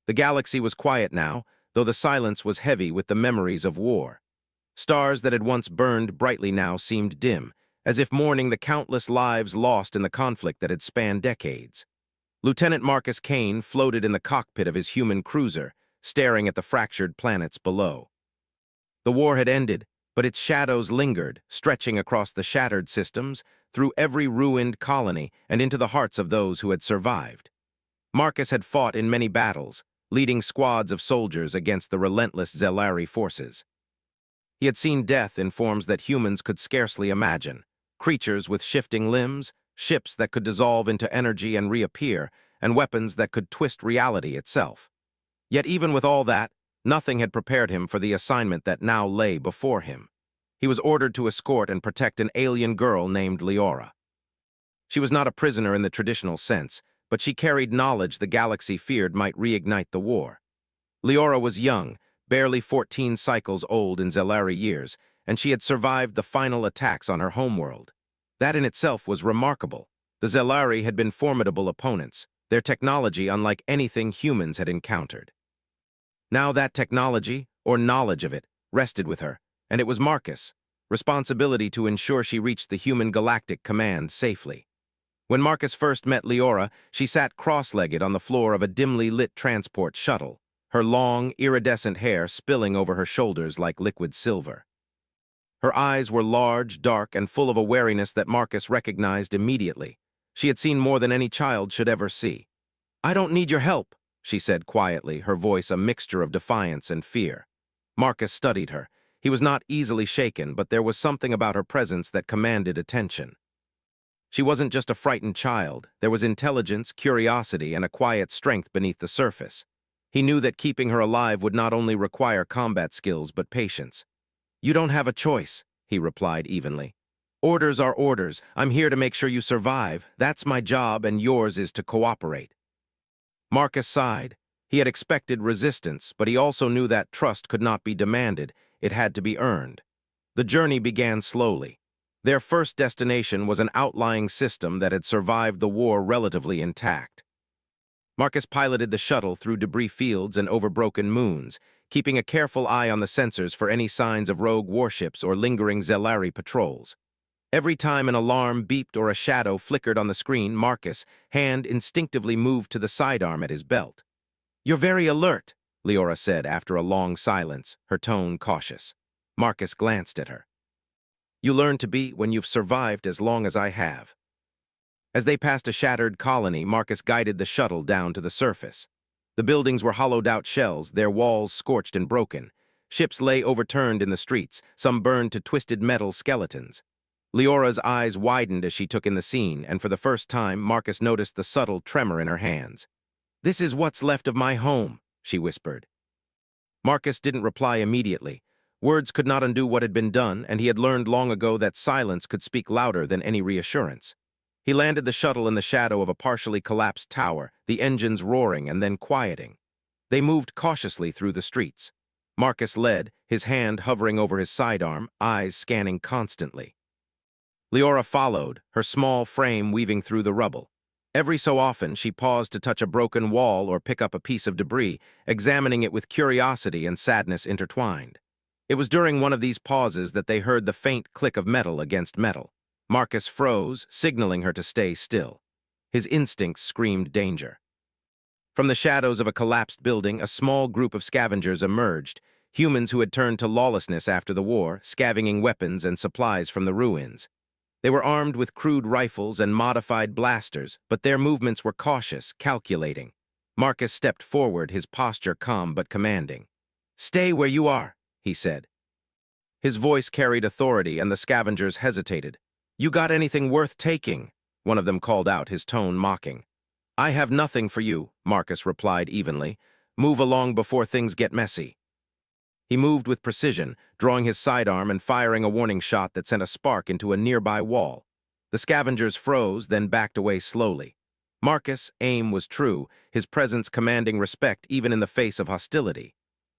The galaxy was quiet now, though the silence was heavy with the memories of war. Stars that had once burned brightly now seemed dim, as if mourning the countless lives lost in the conflict that had spanned decades. Lieutenant Marcus Kane floated in the cockpit of his human cruiser, staring at the fractured planets below. The war had ended, but its shadows lingered, stretching across the shattered systems, through every ruined colony and into the hearts of those who had survived. Marcus had fought in many battles, leading squads of soldiers against the relentless Zelari forces. He had seen death in forms that humans could scarcely imagine, creatures with shifting limbs, ships that could dissolve into energy and reappear, and weapons that could twist reality itself. Yet even with all that, nothing had prepared him for the assignment that now lay before him. He was ordered to escort and protect an alien girl named Leora. She was not a prisoner in the traditional sense, but she carried knowledge the galaxy feared might reignite the war. Leora was young, barely 14 cycles old in Zelari years, and she had survived the final attacks on her homeworld. That in itself was remarkable. The Zelari had been formidable opponents, their technology unlike anything humans had encountered. Now that technology, or knowledge of it, rested with her, and it was Marcus' responsibility to ensure she reached the human Galactic command safely. When Marcus first met Leora, she sat cross-legged on the floor of a dimly lit transport shuttle, her long, iridescent hair spilling over her shoulders like liquid silver. Her eyes were large, dark, and full of a wariness that Marcus recognized immediately. She had seen more than any child should ever see. "I don't need your help," she said quietly, her voice a mixture of defiance and fear. Marcus studied her. He was not easily shaken, but there was something about her presence that commanded attention. She wasn't just a frightened child. There was intelligence, curiosity, and a quiet strength beneath the surface. He knew that keeping her alive would not only require combat skills but patience. "You don't have a choice," he replied evenly. "Orders are orders. I'm here to make sure you survive. That's my job, and yours is to cooperate." Marcus sighed. He had expected resistance, but he also knew that trust could not be demanded. It had to be earned. The journey began slowly. Their first destination was an outlying system that had survived the war relatively intact. Marcus piloted the shuttle through debris fields and over broken moons, keeping a careful eye on the sensors for any signs of rogue warships or lingering Zelari patrols. Every time an alarm beeped or a shadow flickered on the screen, Marcus' hand instinctively moved to the sidearm at his belt. "You're very alert," Leora said after a long silence, her tone cautious. Marcus glanced at her. "You learn to be when you've survived as long as I have." As they passed a shattered colony, Marcus guided the shuttle down to the surface. The buildings were hollowed-out shells, their walls scorched and broken. Ships lay overturned in the streets, some burned to twisted metal skeletons. Leora's eyes widened as she took in the scene, and for the first time, Marcus noticed the subtle tremor in her hands. "This is what's left of my home," she whispered. Marcus didn't reply immediately. Words could not undo what had been done, and he had learned long ago that silence could speak louder than any reassurance. He landed the shuttle in the shadow of a partially collapsed tower, the engines roaring and then quieting. They moved cautiously through the streets. Marcus led, his hand hovering over his sidearm, eyes scanning constantly. Leora followed, her small frame weaving through the rubble. Every so often, she paused to touch a broken wall or pick up a piece of debris, examining it with curiosity and sadness intertwined. It was during one of these pauses that they heard the faint click of metal against metal. Marcus froze, signaling her to stay still. His instincts screamed danger. From the shadows of a collapsed building, a small group of scavengers emerged, humans who had turned to lawlessness after the war, scavenging weapons and supplies from the ruins. They were armed with crude rifles and modified blasters, but their movements were cautious, calculating. Marcus stepped forward, his posture calm but commanding. "Stay where you are," he said. His voice carried authority, and the scavengers hesitated. "You got anything worth taking?" one of them called out, his tone mocking. "I have nothing for you," Marcus replied evenly. "Move along before things get messy." He moved with precision, drawing his sidearm and firing a warning shot that sent a spark into a nearby wall. The scavengers froze, then backed away slowly. Marcus' aim was true, his presence commanding respect even in the face of hostility.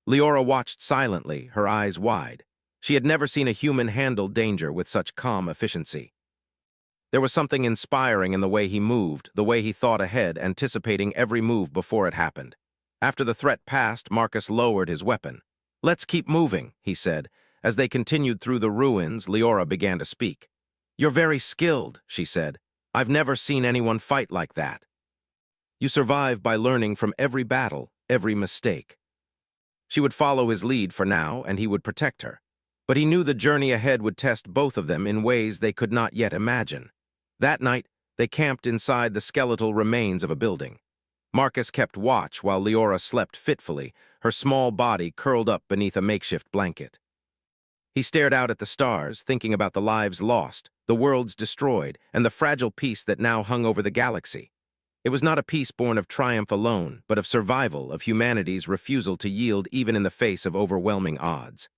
Leora watched silently, her eyes wide. She had never seen a human handle danger with such calm efficiency. There was something inspiring in the way he moved, the way he thought ahead, anticipating every move before it happened. After the threat passed, Marcus lowered his weapon. "Let's keep moving," he said. As they continued through the ruins, Leora began to speak. "You're very skilled," she said. "I've never seen anyone fight like that. You survive by learning from every battle, every mistake." She would follow his lead for now, and he would protect her. But he knew the journey ahead would test both of them in ways they could not yet imagine. That night, they camped inside the skeletal remains of a building. Marcus kept watch while Leora slept fitfully, her small body curled up beneath a makeshift blanket. He stared out at the stars, thinking about the lives lost, the worlds destroyed, and the fragile peace that now hung over the galaxy. It was not a peace born of triumph alone, but of survival, of humanity's refusal to yield even in the face of overwhelming odds.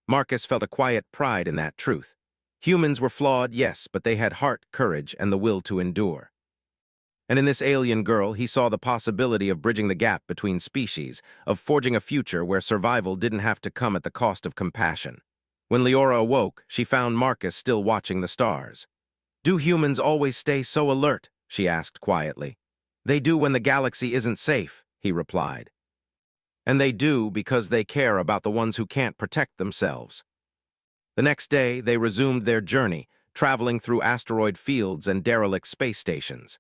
Marcus felt a quiet pride in that truth. Humans were flawed, yes, but they had heart, courage, and the will to endure. And in this alien girl, he saw the possibility of bridging the gap between species, of forging a future where survival didn't have to come at the cost of compassion. When Leora awoke, she found Marcus still watching the stars. "Do humans always stay so alert?" she asked quietly. "They do when the galaxy isn't safe," he replied. "And they do because they care about the ones who can't protect themselves." The next day, they resumed their journey, traveling through asteroid fields and derelict space stations.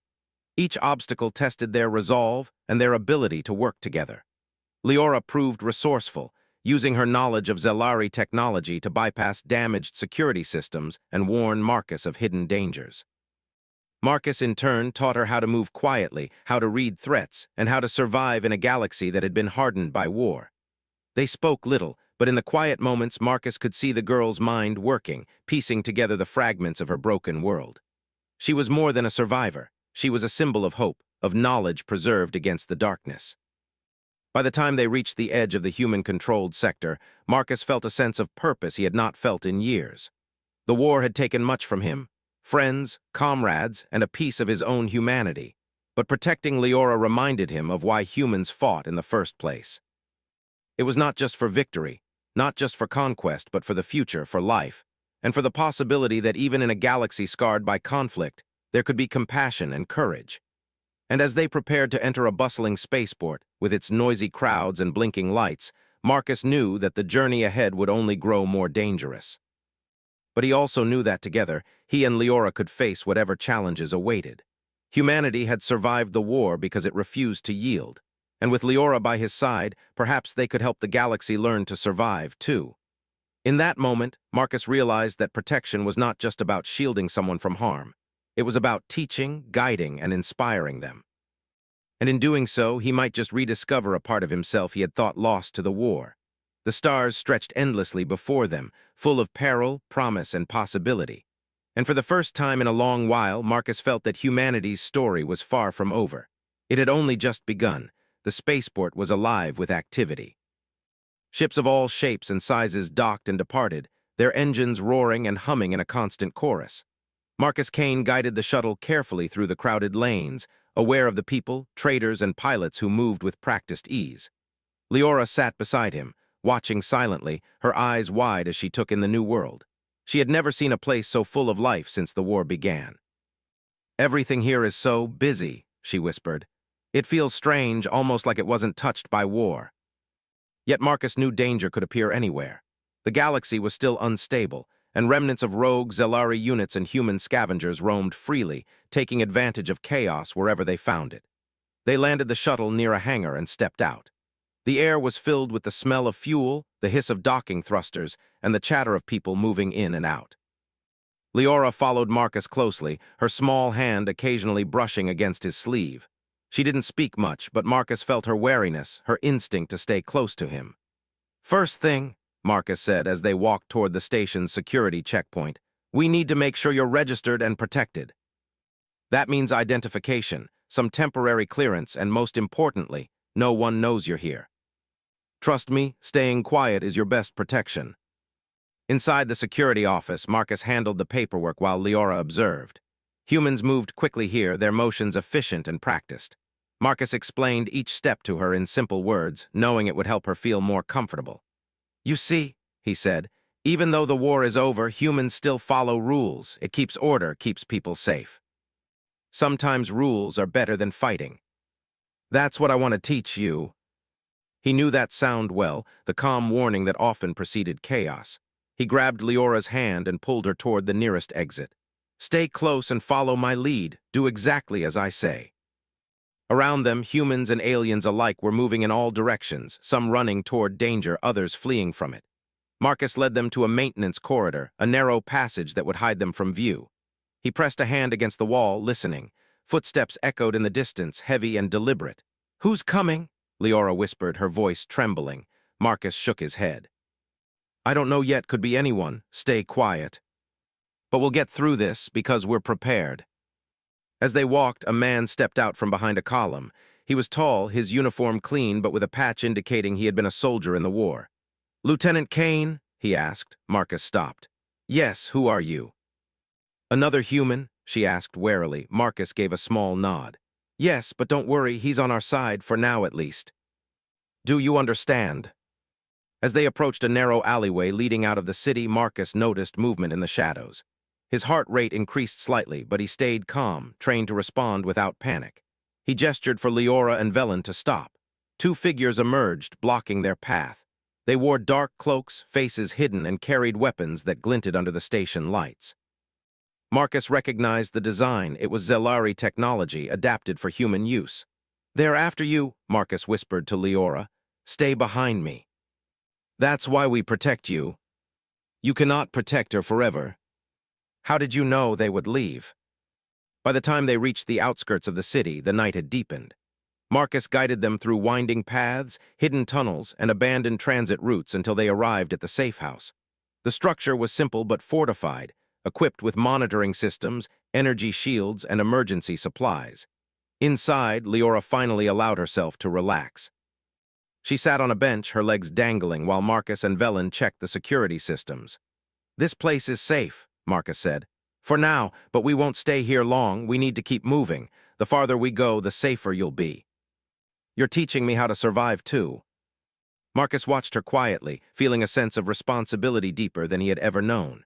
Each obstacle tested their resolve and their ability to work together. Leora proved resourceful, using her knowledge of Zelari technology to bypass damaged security systems and warn Marcus of hidden dangers. Marcus, in turn, taught her how to move quietly, how to read threats, and how to survive in a galaxy that had been hardened by war. They spoke little, but in the quiet moments, Marcus could see the girl's mind working, piecing together the fragments of her broken world. She was more than a survivor. She was a symbol of hope, of knowledge preserved against the darkness. By the time they reached the edge of the human-controlled sector, Marcus felt a sense of purpose he had not felt in years. The war had taken much from him: friends, comrades, and a piece of his own humanity. But protecting Leora reminded him of why humans fought in the first place. It was not just for victory, not just for conquest, but for the future, for life, and for the possibility that even in a galaxy scarred by conflict, there could be compassion and courage. And as they prepared to enter a bustling spaceport, with its noisy crowds and blinking lights, Marcus knew that the journey ahead would only grow more dangerous. But he also knew that together, he and Leora could face whatever challenges awaited. Humanity had survived the war because it refused to yield. And with Leora by his side, perhaps they could help the galaxy learn to survive, too. In that moment, Marcus realized that protection was not just about shielding someone from harm. It was about teaching, guiding, and inspiring them. And in doing so, he might just rediscover a part of himself he had thought lost to the war. The stars stretched endlessly before them, full of peril, promise, and possibility. And for the first time in a long while, Marcus felt that humanity's story was far from over. It had only just begun. The spaceport was alive with activity. Ships of all shapes and sizes docked and departed, their engines roaring and humming in a constant chorus. Marcus Kane guided the shuttle carefully through the crowded lanes, aware of the people, traders, and pilots who moved with practiced ease. Leora sat beside him, watching silently, her eyes wide as she took in the new world. She had never seen a place so full of life since the war began. "Everything here is so busy," she whispered. "It feels strange, almost like it wasn't touched by war." Yet Marcus knew danger could appear anywhere. The galaxy was still unstable, and remnants of rogue Zelari units and human scavengers roamed freely, taking advantage of chaos wherever they found it. They landed the shuttle near a hangar and stepped out. The air was filled with the smell of fuel, the hiss of docking thrusters, and the chatter of people moving in and out. Leora followed Marcus closely, her small hand occasionally brushing against his sleeve. She didn't speak much, but Marcus felt her wariness, her instinct to stay close to him. "First thing," Marcus said as they walked toward the station's security checkpoint, "we need to make sure you're registered and protected. That means identification, some temporary clearance, and most importantly, no one knows you're here. Trust me, staying quiet is your best protection." Inside the security office, Marcus handled the paperwork while Leora observed. Humans moved quickly here, their motions efficient and practiced. Marcus explained each step to her in simple words, knowing it would help her feel more comfortable. "You see," he said, "even though the war is over, humans still follow rules. It keeps order, keeps people safe. Sometimes rules are better than fighting. That's what I want to teach you." He knew that sound well, the calm warning that often preceded chaos. He grabbed Leora's hand and pulled her toward the nearest exit. "Stay close and follow my lead. Do exactly as I say." Around them, humans and aliens alike were moving in all directions, some running toward danger, others fleeing from it. Marcus led them to a maintenance corridor, a narrow passage that would hide them from view. He pressed a hand against the wall, listening. Footsteps echoed in the distance, heavy and deliberate. "Who's coming?" Leora whispered, her voice trembling. Marcus shook his head. "I don't know yet, could be anyone. Stay quiet. But we'll get through this because we're prepared." As they walked, a man stepped out from behind a column. He was tall, his uniform clean, but with a patch indicating he had been a soldier in the war. "Lieutenant Kane?" he asked. Marcus stopped. "Yes, who are you?" "Another human?" she asked warily. Marcus gave a small nod. "Yes, but don't worry, he's on our side, for now at least." "Do you understand?" As they approached a narrow alleyway leading out of the city, Marcus noticed movement in the shadows. His heart rate increased slightly, but he stayed calm, trained to respond without panic. He gestured for Leora and Velen to stop. Two figures emerged, blocking their path. They wore dark cloaks, faces hidden, and carried weapons that glinted under the station lights. Marcus recognized the design. It was Zelari technology, adapted for human use. "They're after you," Marcus whispered to Leora. "Stay behind me." "That's why we protect you." "You cannot protect her forever." "How did you know they would leave?" By the time they reached the outskirts of the city, the night had deepened. Marcus guided them through winding paths, hidden tunnels, and abandoned transit routes until they arrived at the safe house. The structure was simple but fortified, equipped with monitoring systems, energy shields, and emergency supplies. Inside, Leora finally allowed herself to relax. She sat on a bench, her legs dangling, while Marcus and Velen checked the security systems. "This place is safe," Marcus said. "For now, but we won't stay here long. We need to keep moving. The farther we go, the safer you'll be." "You're teaching me how to survive, too." Marcus watched her quietly, feeling a sense of responsibility deeper than he had ever known.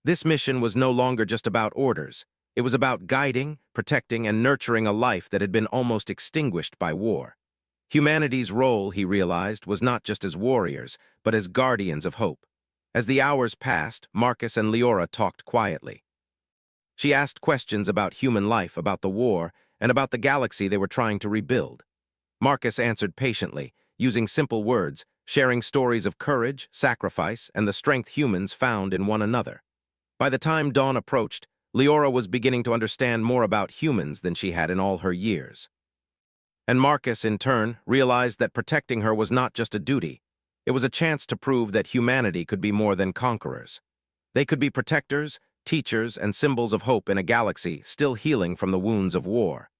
This mission was no longer just about orders. It was about guiding, protecting, and nurturing a life that had been almost extinguished by war. Humanity's role, he realized, was not just as warriors, but as guardians of hope. As the hours passed, Marcus and Leora talked quietly. She asked questions about human life, about the war, and about the galaxy they were trying to rebuild. Marcus answered patiently, using simple words, sharing stories of courage, sacrifice, and the strength humans found in one another. By the time dawn approached, Leora was beginning to understand more about humans than she had in all her years. And Marcus, in turn, realized that protecting her was not just a duty. It was a chance to prove that humanity could be more than conquerors. They could be protectors, teachers, and symbols of hope in a galaxy still healing from the wounds of war.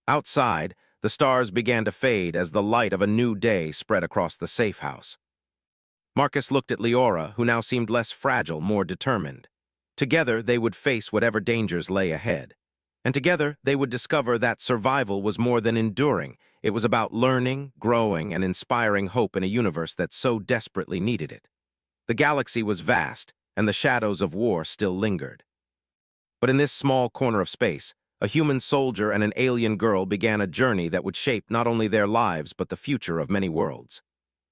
Outside, the stars began to fade as the light of a new day spread across the safe house. Marcus looked at Leora, who now seemed less fragile, more determined. Together, they would face whatever dangers lay ahead. And together, they would discover that survival was more than enduring. It was about learning, growing, and inspiring hope in a universe that so desperately needed it. The galaxy was vast, and the shadows of war still lingered. But in this small corner of space, a human soldier and an alien girl began a journey that would shape not only their lives but the future of many worlds.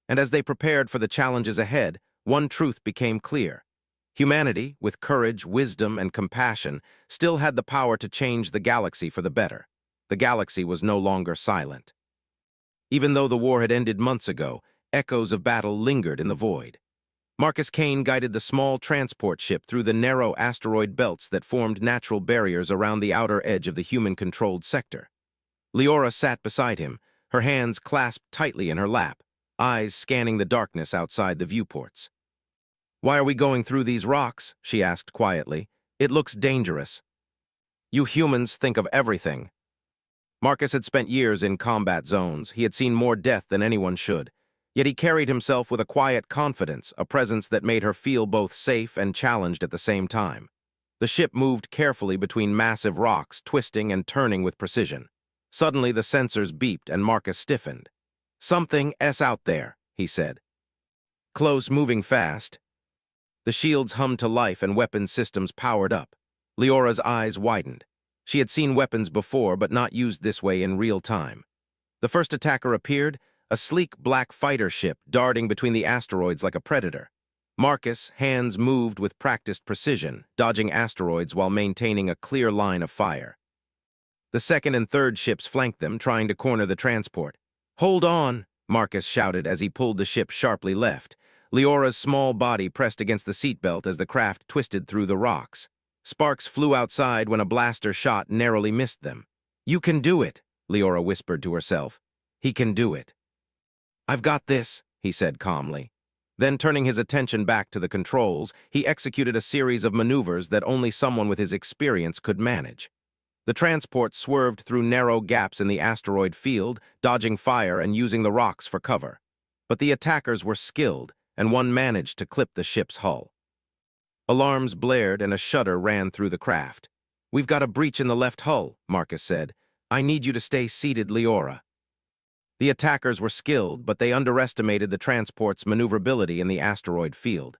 And as they prepared for the challenges ahead, one truth became clear. Humanity, with courage, wisdom, and compassion, still had the power to change the galaxy for the better. The galaxy was no longer silent. Even though the war had ended months ago, echoes of battle lingered in the void. Marcus Kane guided the small transport ship through the narrow asteroid belts that formed natural barriers around the outer edge of the human-controlled sector. Leora sat beside him, her hands clasped tightly in her lap, eyes scanning the darkness outside the viewports. "Why are we going through these rocks?" she asked quietly. "It looks dangerous." "You humans think of everything." Marcus had spent years in combat zones. He had seen more death than anyone should. Yet he carried himself with a quiet confidence, a presence that made her feel both safe and challenged at the same time. The ship moved carefully between massive rocks, twisting and turning with precision. Suddenly the sensors beeped and Marcus stiffened. "Something's out there," he said. "Close, moving fast." The shields hummed to life and weapons systems powered up. Leora's eyes widened. She had seen weapons before, but not used this way in real time. The first attacker appeared, a sleek black fighter ship darting between the asteroids like a predator. Marcus, hands moved with practiced precision, dodging asteroids while maintaining a clear line of fire. The second and third ships flanked them, trying to corner the transport. "Hold on!" Marcus shouted as he pulled the ship sharply left. Leora's small body pressed against the seatbelt as the craft twisted through the rocks. Sparks flew outside when a blaster shot narrowly missed them. "You can do it," Leora whispered to herself. "He can do it." "I've got this," he said calmly. Then, turning his attention back to the controls, he executed a series of maneuvers that only someone with his experience could manage. The transport swerved through narrow gaps in the asteroid field, dodging fire and using the rocks for cover. But the attackers were skilled, and one managed to clip the ship's hull. Alarms blared and a shudder ran through the craft. "We've got a breach in the left hull," Marcus said. "I need you to stay seated, Leora." The attackers were skilled, but they underestimated the transport's maneuverability in the asteroid field.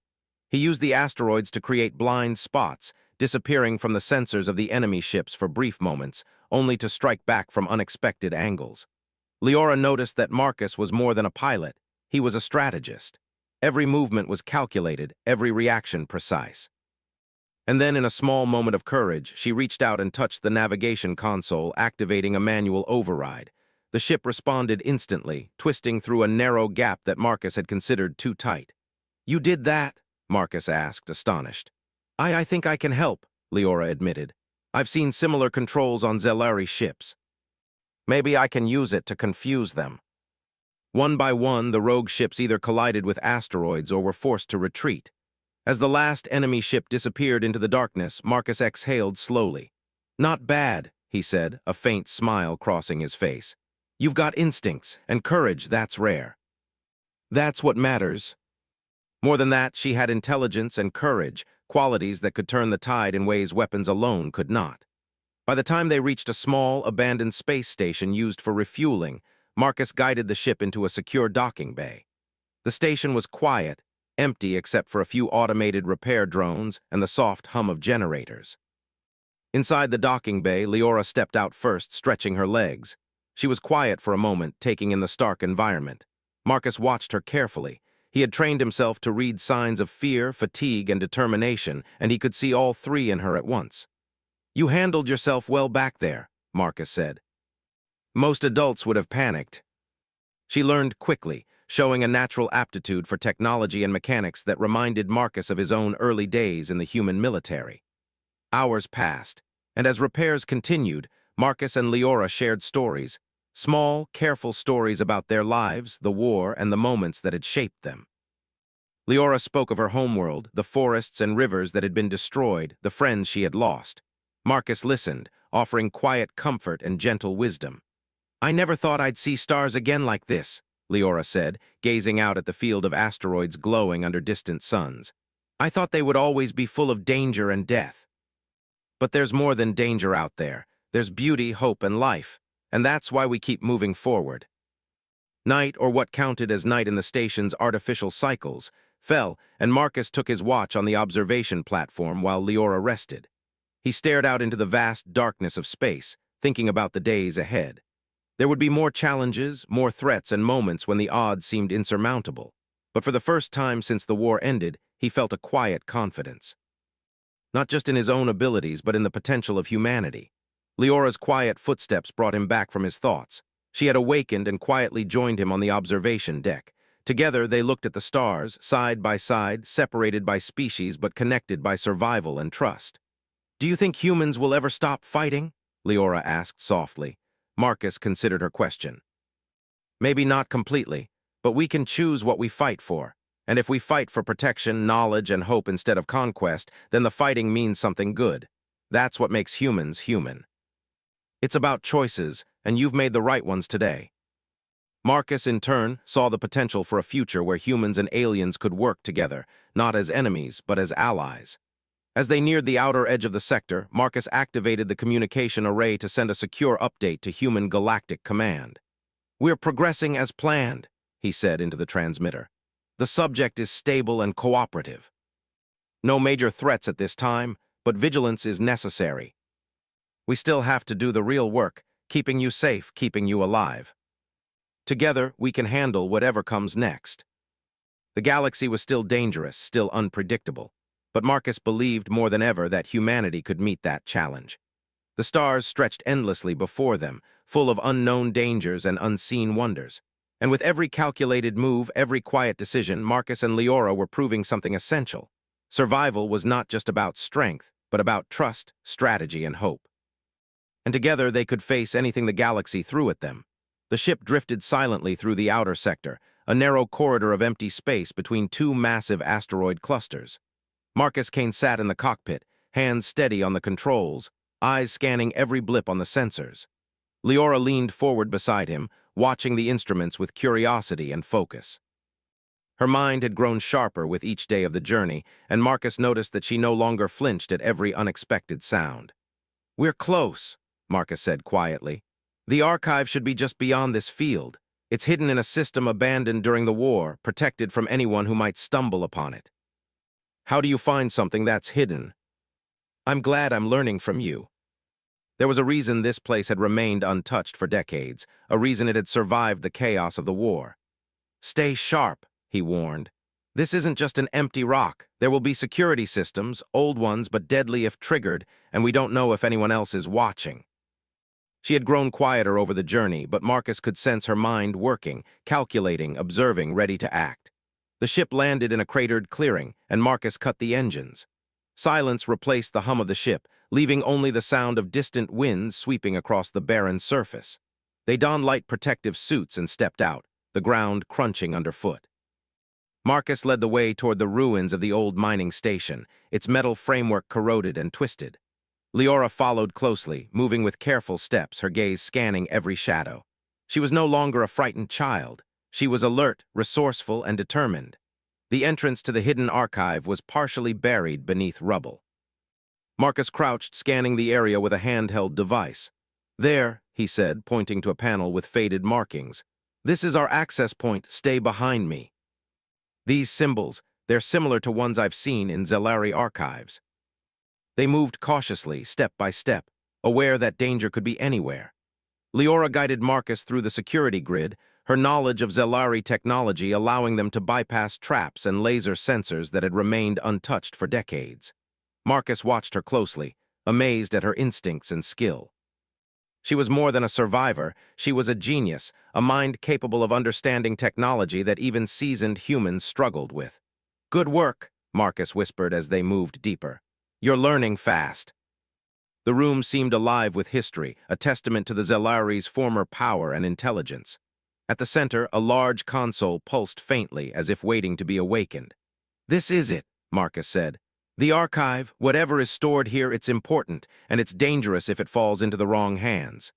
He used the asteroids to create blind spots, disappearing from the sensors of the enemy ships for brief moments, only to strike back from unexpected angles. Leora noticed that Marcus was more than a pilot. He was a strategist. Every movement was calculated, every reaction precise. And then, in a small moment of courage, she reached out and touched the navigation console, activating a manual override. The ship responded instantly, twisting through a narrow gap that Marcus had considered too tight. "You did that?" Marcus asked, astonished. I think I can help," Leora admitted. "I've seen similar controls on Zelari ships. Maybe I can use it to confuse them." One by one, the rogue ships either collided with asteroids or were forced to retreat. As the last enemy ship disappeared into the darkness, Marcus exhaled slowly. "Not bad," he said, a faint smile crossing his face. "You've got instincts, and courage, that's rare. That's what matters." More than that, she had intelligence and courage, qualities that could turn the tide in ways weapons alone could not. By the time they reached a small, abandoned space station used for refueling, Marcus guided the ship into a secure docking bay. The station was quiet, empty except for a few automated repair drones and the soft hum of generators. Inside the docking bay, Leora stepped out first, stretching her legs. She was quiet for a moment, taking in the stark environment. Marcus watched her carefully. He had trained himself to read signs of fear, fatigue, and determination, and he could see all three in her at once. "You handled yourself well back there," Marcus said. "Most adults would have panicked." She learned quickly, showing a natural aptitude for technology and mechanics that reminded Marcus of his own early days in the human military. Hours passed, and as repairs continued, Marcus and Leora shared stories, small, careful stories about their lives, the war, and the moments that had shaped them. Leora spoke of her homeworld, the forests and rivers that had been destroyed, the friends she had lost. Marcus listened, offering quiet comfort and gentle wisdom. "I never thought I'd see stars again like this," Leora said, gazing out at the field of asteroids glowing under distant suns. "I thought they would always be full of danger and death. But there's more than danger out there. There's beauty, hope, and life, and that's why we keep moving forward." Night, or what counted as night in the station's artificial cycles, fell, and Marcus took his watch on the observation platform while Leora rested. He stared out into the vast darkness of space, thinking about the days ahead. There would be more challenges, more threats, and moments when the odds seemed insurmountable. But for the first time since the war ended, he felt a quiet confidence. Not just in his own abilities, but in the potential of humanity. Leora's quiet footsteps brought him back from his thoughts. She had awakened and quietly joined him on the observation deck. Together, they looked at the stars, side by side, separated by species but connected by survival and trust. "Do you think humans will ever stop fighting?" Leora asked softly. Marcus considered her question. "Maybe not completely, but we can choose what we fight for. And if we fight for protection, knowledge, and hope instead of conquest, then the fighting means something good. That's what makes humans human. It's about choices, and you've made the right ones today." Marcus, in turn, saw the potential for a future where humans and aliens could work together, not as enemies, but as allies. As they neared the outer edge of the sector, Marcus activated the communication array to send a secure update to human Galactic command. "We're progressing as planned," he said into the transmitter. "The subject is stable and cooperative. No major threats at this time, but vigilance is necessary. We still have to do the real work, keeping you safe, keeping you alive." Together, we can handle whatever comes next. The galaxy was still dangerous, still unpredictable, but Marcus believed more than ever that humanity could meet that challenge. The stars stretched endlessly before them, full of unknown dangers and unseen wonders. And with every calculated move, every quiet decision, Marcus and Leora were proving something essential. Survival was not just about strength, but about trust, strategy, and hope. And together they could face anything the galaxy threw at them. The ship drifted silently through the outer sector, a narrow corridor of empty space between two massive asteroid clusters. Marcus Kane sat in the cockpit, hands steady on the controls, eyes scanning every blip on the sensors. Leora leaned forward beside him, watching the instruments with curiosity and focus. Her mind had grown sharper with each day of the journey, and Marcus noticed that she no longer flinched at every unexpected sound. "We're close," Marcus said quietly. "The archive should be just beyond this field. It's hidden in a system abandoned during the war, protected from anyone who might stumble upon it." "How do you find something that's hidden?" "I'm glad I'm learning from you." There was a reason this place had remained untouched for decades, a reason it had survived the chaos of the war. "Stay sharp," he warned. "This isn't just an empty rock. There will be security systems, old ones but deadly if triggered, and we don't know if anyone else is watching." She had grown quieter over the journey, but Marcus could sense her mind working, calculating, observing, ready to act. The ship landed in a cratered clearing, and Marcus cut the engines. Silence replaced the hum of the ship, leaving only the sound of distant winds sweeping across the barren surface. They donned light protective suits and stepped out, the ground crunching underfoot. Marcus led the way toward the ruins of the old mining station, its metal framework corroded and twisted. Leora followed closely, moving with careful steps, her gaze scanning every shadow. She was no longer a frightened child. She was alert, resourceful, and determined. The entrance to the hidden archive was partially buried beneath rubble. Marcus crouched, scanning the area with a handheld device. "There," he said, pointing to a panel with faded markings. "This is our access point. Stay behind me." These symbols, they're similar to ones I've seen in Zelari archives. They moved cautiously, step by step, aware that danger could be anywhere. Leora guided Marcus through the security grid, her knowledge of Zelari technology allowing them to bypass traps and laser sensors that had remained untouched for decades. Marcus watched her closely, amazed at her instincts and skill. She was more than a survivor, she was a genius, a mind capable of understanding technology that even seasoned humans struggled with. "Good work," Marcus whispered as they moved deeper. "You're learning fast." The room seemed alive with history, a testament to the Zelari's former power and intelligence. At the center, a large console pulsed faintly, as if waiting to be awakened. "This is it," Marcus said. "The archive, whatever is stored here, it's important, and it's dangerous if it falls into the wrong hands."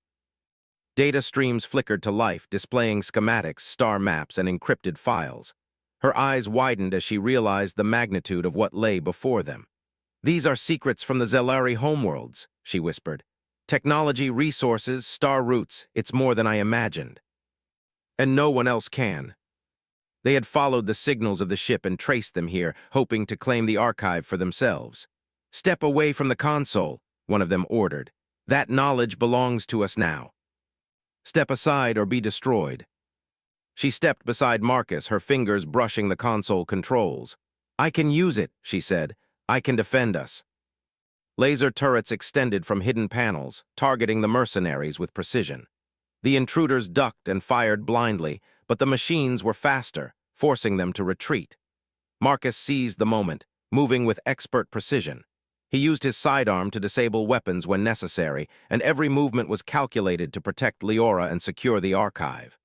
Data streams flickered to life, displaying schematics, star maps, and encrypted files. Her eyes widened as she realized the magnitude of what lay before them. "These are secrets from the Zelari homeworlds," she whispered. "Technology, resources, star routes, it's more than I imagined. And no one else can." They had followed the signals of the ship and traced them here, hoping to claim the archive for themselves. "Step away from the console," one of them ordered. "That knowledge belongs to us now. Step aside or be destroyed." She stepped beside Marcus, her fingers brushing the console controls. "I can use it," she said. "I can defend us." Laser turrets extended from hidden panels, targeting the mercenaries with precision. The intruders ducked and fired blindly, but the machines were faster, forcing them to retreat. Marcus seized the moment, moving with expert precision. He used his sidearm to disable weapons when necessary, and every movement was calculated to protect Leora and secure the archive.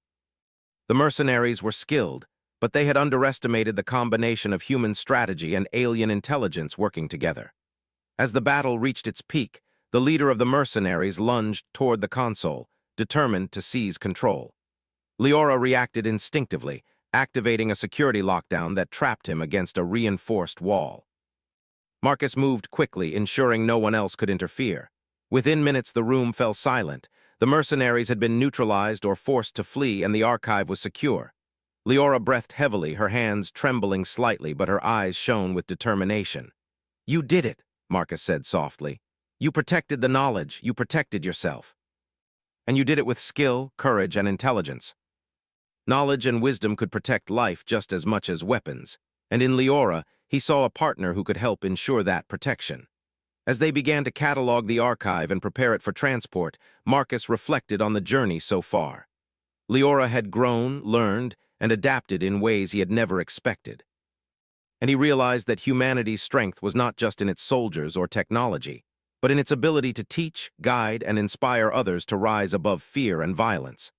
The mercenaries were skilled, but they had underestimated the combination of human strategy and alien intelligence working together. As the battle reached its peak, the leader of the mercenaries lunged toward the console, determined to seize control. Leora reacted instinctively, activating a security lockdown that trapped him against a reinforced wall. Marcus moved quickly, ensuring no one else could interfere. Within minutes, the room fell silent. The mercenaries had been neutralized or forced to flee, and the archive was secure. Leora breathed heavily, her hands trembling slightly, but her eyes shone with determination. "You did it," Marcus said softly. "You protected the knowledge, you protected yourself. And you did it with skill, courage, and intelligence." Knowledge and wisdom could protect life just as much as weapons, and in Leora, he saw a partner who could help ensure that protection. As they began to catalog the archive and prepare it for transport, Marcus reflected on the journey so far. Leora had grown, learned, and adapted in ways he had never expected. And he realized that humanity's strength was not just in its soldiers or technology, but in its ability to teach, guide, and inspire others to rise above fear and violence.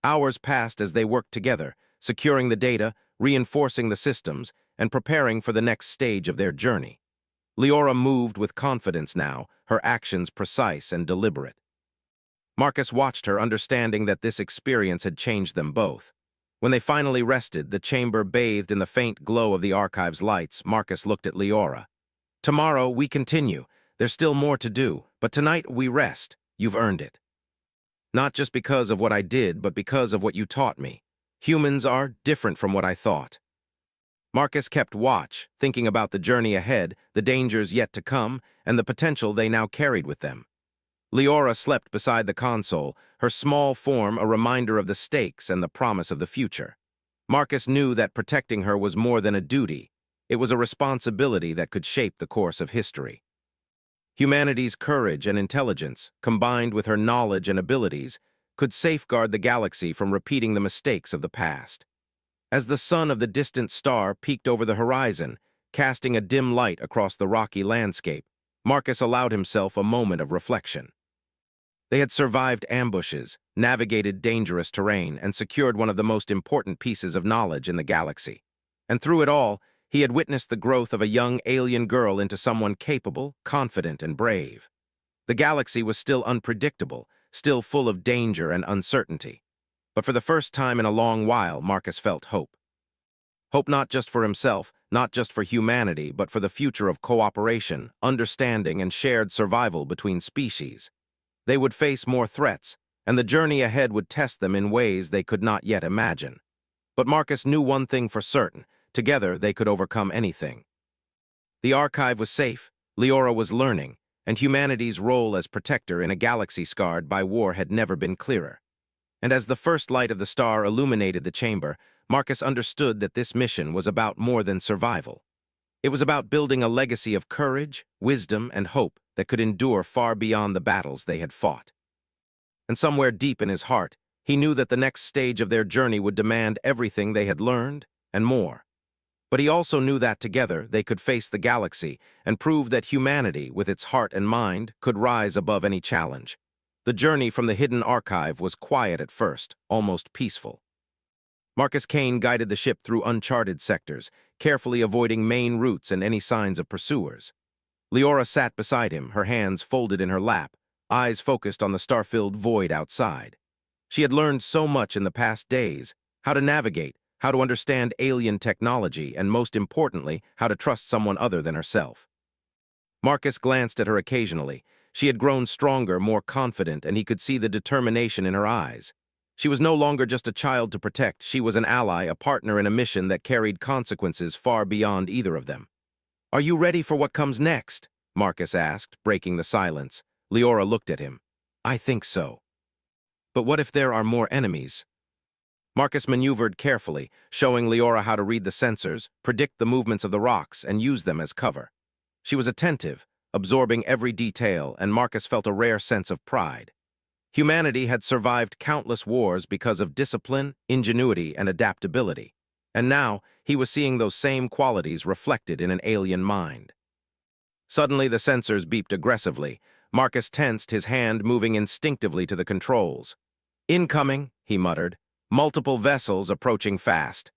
Hours passed as they worked together, securing the data, reinforcing the systems, and preparing for the next stage of their journey. Leora moved with confidence now, her actions precise and deliberate. Marcus watched her, understanding that this experience had changed them both. When they finally rested, the chamber bathed in the faint glow of the archive's lights, Marcus looked at Leora. "Tomorrow, we continue. There's still more to do, but tonight we rest. You've earned it. Not just because of what I did, but because of what you taught me. Humans are different from what I thought." Marcus kept watch, thinking about the journey ahead, the dangers yet to come, and the potential they now carried with them. Leora slept beside the console, her small form a reminder of the stakes and the promise of the future. Marcus knew that protecting her was more than a duty. It was a responsibility that could shape the course of history. Humanity's courage and intelligence, combined with her knowledge and abilities, could safeguard the galaxy from repeating the mistakes of the past. As the sun of the distant star peeked over the horizon, casting a dim light across the rocky landscape, Marcus allowed himself a moment of reflection. They had survived ambushes, navigated dangerous terrain, and secured one of the most important pieces of knowledge in the galaxy. And through it all, he had witnessed the growth of a young alien girl into someone capable, confident, and brave. The galaxy was still unpredictable, still full of danger and uncertainty. But for the first time in a long while, Marcus felt hope. Hope not just for himself, not just for humanity, but for the future of cooperation, understanding, and shared survival between species. They would face more threats, and the journey ahead would test them in ways they could not yet imagine. But Marcus knew one thing for certain: together they could overcome anything. The archive was safe, Leora was learning, and humanity's role as protector in a galaxy scarred by war had never been clearer. And as the first light of the star illuminated the chamber, Marcus understood that this mission was about more than survival. It was about building a legacy of courage, wisdom, and hope that could endure far beyond the battles they had fought. And somewhere deep in his heart, he knew that the next stage of their journey would demand everything they had learned and more. But he also knew that together they could face the galaxy and prove that humanity, with its heart and mind, could rise above any challenge. The journey from the hidden archive was quiet at first, almost peaceful. Marcus Kane guided the ship through uncharted sectors, carefully avoiding main routes and any signs of pursuers. Leora sat beside him, her hands folded in her lap, eyes focused on the star-filled void outside. She had learned so much in the past days: how to navigate, how to understand alien technology, and most importantly, how to trust someone other than herself. Marcus glanced at her occasionally. She had grown stronger, more confident, and he could see the determination in her eyes. She was no longer just a child to protect. She was an ally, a partner in a mission that carried consequences far beyond either of them. "Are you ready for what comes next?" Marcus asked, breaking the silence. Leora looked at him. "I think so." "But what if there are more enemies?" Marcus maneuvered carefully, showing Leora how to read the sensors, predict the movements of the rocks, and use them as cover. She was attentive, absorbing every detail, and Marcus felt a rare sense of pride. Humanity had survived countless wars because of discipline, ingenuity, and adaptability. And now, he was seeing those same qualities reflected in an alien mind. Suddenly, the sensors beeped aggressively. Marcus tensed, his hand moving instinctively to the controls. "Incoming," he muttered. "Multiple vessels approaching fast.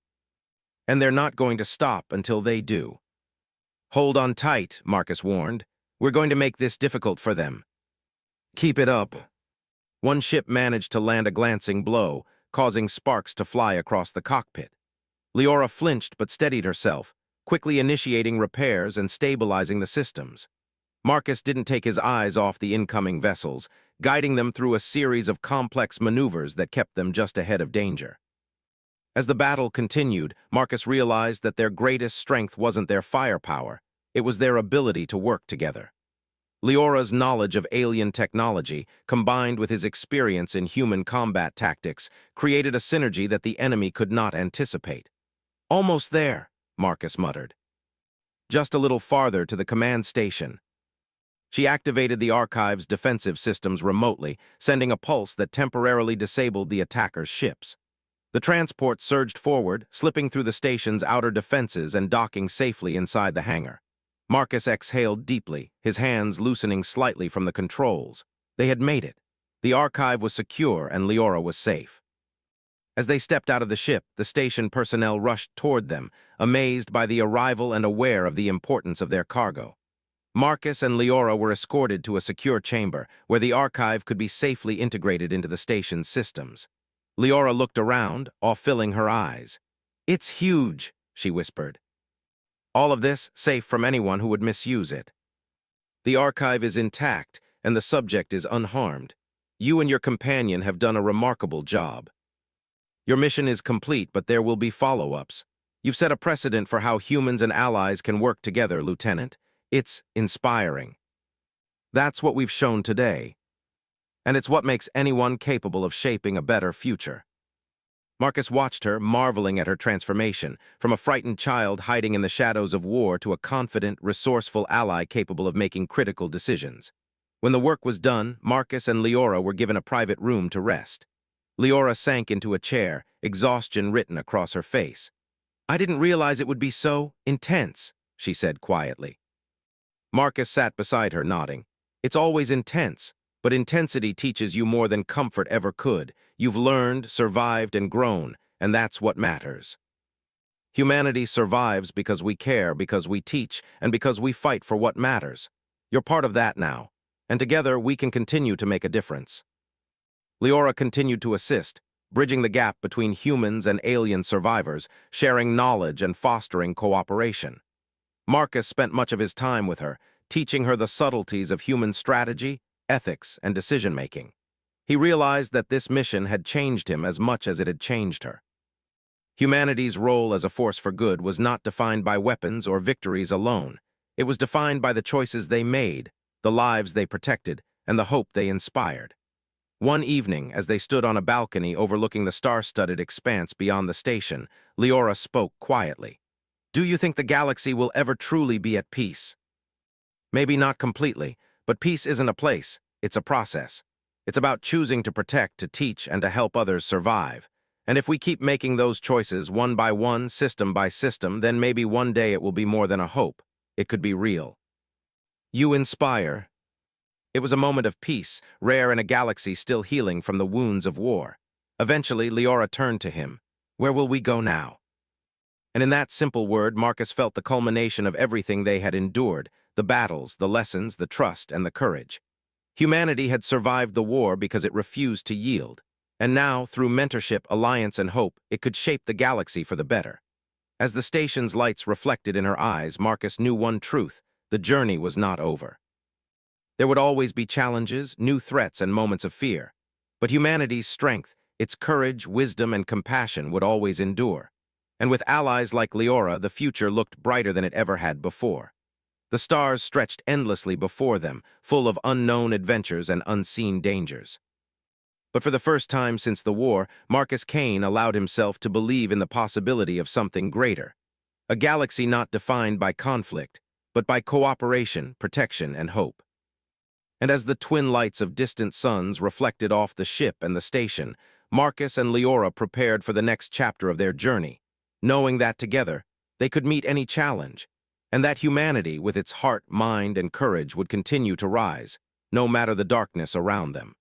And they're not going to stop until they do." "Hold on tight," Marcus warned. "We're going to make this difficult for them." "Keep it up." One ship managed to land a glancing blow, causing sparks to fly across the cockpit. Leora flinched but steadied herself, quickly initiating repairs and stabilizing the systems. Marcus didn't take his eyes off the incoming vessels, guiding them through a series of complex maneuvers that kept them just ahead of danger. As the battle continued, Marcus realized that their greatest strength wasn't their firepower, it was their ability to work together. Leora's knowledge of alien technology, combined with his experience in human combat tactics, created a synergy that the enemy could not anticipate. "Almost there," Marcus muttered. "Just a little farther to the command station." She activated the archive's defensive systems remotely, sending a pulse that temporarily disabled the attacker's ships. The transport surged forward, slipping through the station's outer defenses and docking safely inside the hangar. Marcus exhaled deeply, his hands loosening slightly from the controls. They had made it. The archive was secure and Leora was safe. As they stepped out of the ship, the station personnel rushed toward them, amazed by the arrival and aware of the importance of their cargo. Marcus and Leora were escorted to a secure chamber, where the archive could be safely integrated into the station's systems. Leora looked around, awe-filling her eyes. "It's huge," she whispered. "All of this safe from anyone who would misuse it. The archive is intact, and the subject is unharmed. You and your companion have done a remarkable job. Your mission is complete, but there will be follow-ups. You've set a precedent for how humans and allies can work together, Lieutenant. It's inspiring. That's what we've shown today. And it's what makes anyone capable of shaping a better future." Marcus watched her, marveling at her transformation, from a frightened child hiding in the shadows of war to a confident, resourceful ally capable of making critical decisions. When the work was done, Marcus and Leora were given a private room to rest. Leora sank into a chair, exhaustion written across her face. "I didn't realize it would be so intense," she said quietly. Marcus sat beside her, nodding. "It's always intense, but intensity teaches you more than comfort ever could. You've learned, survived, and grown, and that's what matters. Humanity survives because we care, because we teach, and because we fight for what matters. You're part of that now, and together we can continue to make a difference." Leora continued to assist, bridging the gap between humans and alien survivors, sharing knowledge and fostering cooperation. Marcus spent much of his time with her, teaching her the subtleties of human strategy, ethics, and decision-making. He realized that this mission had changed him as much as it had changed her. Humanity's role as a force for good was not defined by weapons or victories alone. It was defined by the choices they made, the lives they protected, and the hope they inspired. One evening, as they stood on a balcony overlooking the star-studded expanse beyond the station, Leora spoke quietly. "Do you think the galaxy will ever truly be at peace?" "Maybe not completely, but peace isn't a place, it's a process. It's about choosing to protect, to teach, and to help others survive. And if we keep making those choices one by one, system by system, then maybe one day it will be more than a hope. It could be real." "You inspire." It was a moment of peace, rare in a galaxy still healing from the wounds of war. Eventually, Leora turned to him. "Where will we go now?" And in that simple word, Marcus felt the culmination of everything they had endured, the battles, the lessons, the trust, and the courage. Humanity had survived the war because it refused to yield. And now, through mentorship, alliance, and hope, it could shape the galaxy for the better. As the station's lights reflected in her eyes, Marcus knew one truth: the journey was not over. There would always be challenges, new threats, and moments of fear. But humanity's strength, its courage, wisdom, and compassion would always endure. And with allies like Leora, the future looked brighter than it ever had before. The stars stretched endlessly before them, full of unknown adventures and unseen dangers. But for the first time since the war, Marcus Kane allowed himself to believe in the possibility of something greater. A galaxy not defined by conflict, but by cooperation, protection, and hope. And as the twin lights of distant suns reflected off the ship and the station, Marcus and Leora prepared for the next chapter of their journey, knowing that together they could meet any challenge, and that humanity, with its heart, mind, and courage, would continue to rise, no matter the darkness around them.